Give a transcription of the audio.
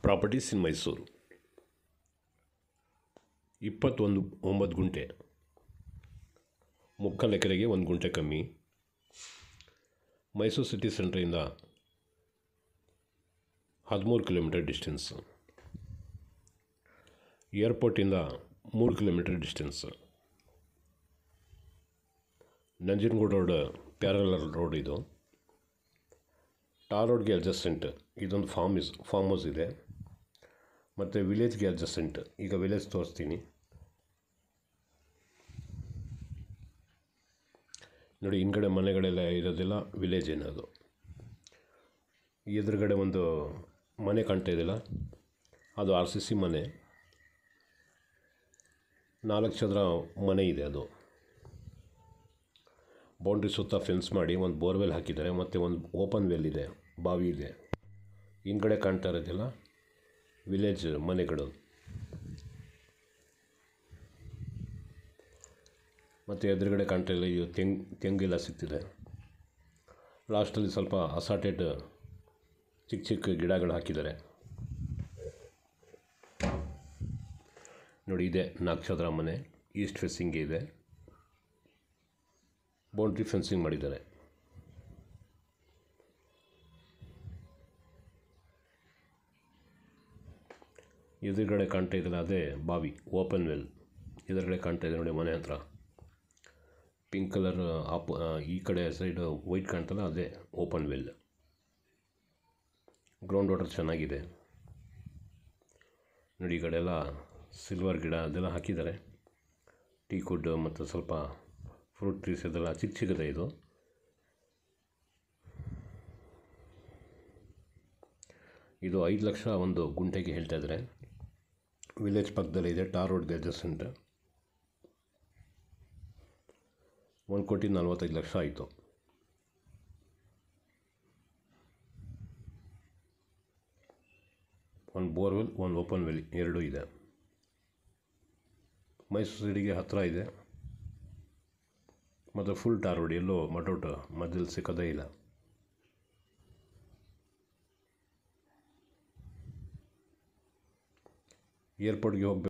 Properties ಇನ್ ಮೈಸೂರು 21 ಗುಂಟೆ, ಮುಕ್ಕಾಲು ಎಕರೆಗೆ 1 ಗುಂಟೆ ಕಮ್ಮಿ. ಮೈಸೂರು ಸಿಟಿ ಸೆಂಟ್ರಿಂದ 13 ಕಿಲೋಮೀಟರ್ ಡಿಸ್ಟೆನ್ಸ್, ಏರ್ಪೋರ್ಟಿಂದ 3 kilometre distance. Nanjangud road parallel road ಇದು. ಟಾರ್ ರೋಡ್ಗೆ ಅಡ್ಜಸೆಂಟ್ ಇದೊಂದು ಫಾರ್ಮ್ ಹೌಸ್ ಇದೆ. ಮತ್ತು ವಿಲೇಜ್ಗೆ ಅಡ್ಜಸೆಂಟ್, ಈಗ ವಿಲೇಜ್ ತೋರಿಸ್ತೀನಿ ನೋಡಿ. ಹಿಂದ್ಗಡೆ ಮನೆಗಳೆಲ್ಲ ಇರೋದೆಲ್ಲ ವಿಲೇಜ್ ಏನದು. ಎದುರುಗಡೆ ಒಂದು ಮನೆ ಕಾಣ್ತಾ ಇದೆಯಲ್ಲ, ಅದು RCC ಮನೆ. 4 ಚದರ ಮನೆ ಇದೆ ಅದು. ಬೌಂಡ್ರಿ ಸುತ್ತ ಫೆನ್ಸ್ ಮಾಡಿ ಒಂದು ಬೋರ್ವೆಲ್ ಹಾಕಿದ್ದಾರೆ, ಮತ್ತು ಒಂದು ಓಪನ್ ವೆಲ್ ಇದೆ, ಬಾವಿ ಇದೆ. ಹಿಂದ್ಗಡೆ ಕಾಣ್ತಾ ಇರೋದಿಲ್ಲ ವಿಲೇಜ್ ಮನೆಗಳು. ಮತ್ತು ಎದುರುಗಡೆ ಕಾಣ್ತಾ ಇಲ್ಲ, ಇದು ತೆಂಗೆಲ್ಲ ಸಿಗ್ತಿದೆ. ಲಾಸ್ಟಲ್ಲಿ ಸ್ವಲ್ಪ ಅಸಾರ್ಟೆಡ್ ಚಿಕ್ಕ ಚಿಕ್ಕ ಗಿಡಗಳು ಹಾಕಿದ್ದಾರೆ ನೋಡಿ. ಇದೆ 4 ಚದರ ಮನೆ, ಈಸ್ಟ್ ಫೇಸಿಂಗ್ ಇದೆ. ಬೌಂಡ್ರಿ ಫೆನ್ಸಿಂಗ್ ಮಾಡಿದ್ದಾರೆ. ಎದುರುಗಡೆ ಕಾಣ್ತಾ ಇದ್ದಲ್ಲ ಅದೇ ಬಾವಿ, ಓಪನ್ ವೆಲ್. ಎದುರುಗಡೆ ಕಾಣ್ತಾ ಇದೆ ನೋಡಿ ಮನೆ ಹತ್ರ, ಪಿಂಕ್ ಕಲರ್. ಈ ಕಡೆ ಸೈಡ್ ವೈಟ್ ಕಾಣ್ತಲ್ಲ, ಅದೇ ಓಪನ್ ವೆಲ್. ಗ್ರೌಂಡ್ ವಾಟರ್ ಚೆನ್ನಾಗಿದೆ ನೋಡಿ. ಈ ಕಡೆ ಎಲ್ಲ ಸಿಲ್ವರ್ ಗಿಡ ಅದೆಲ್ಲ ಹಾಕಿದ್ದಾರೆ. ಟೀ ಕುಡ್ ಮತ್ತು ಸ್ವಲ್ಪ ಫ್ರೂಟ್ ಟ್ರೀಸ್ ಅದೆಲ್ಲ ಚಿಕ್ಕ ಚಿಕ್ಕದೆ. ಇದು 5 ಲಕ್ಷ ಒಂದು ಗುಂಟೆಗೆ ಹೇಳ್ತಾ ಇದ್ದಾರೆ. ವಿಲೇಜ್ ಪಕ್ಕದಲ್ಲೇ ಇದೆ, ಟಾರ್ ರೋಡ್ಗೆ ಅಡ್ಜಸೆಂಟ್. 1,45,00,000 ಆಯಿತು. ಒಂದು ಬೋರ್ವೆಲ್, ಒಂದು ಓಪನ್ ವೆಲ್, ಎರಡೂ ಇದೆ. ಮೈಸೂರು ಸಿಟಿಗೆ ಹತ್ತಿರ ಇದೆ, ಮತ್ತು ಫುಲ್ ಟಾರ್ ರೋಡ್. ಎಲ್ಲೋ ಮಡೋಟ ಮಧ್ಯದಲ್ಲಿ ಸಿಕ್ಕೋದೇ ಇಲ್ಲ. ಏರ್ಪೋರ್ಟ್ಗೆ ಹೋಗಬೇಕು.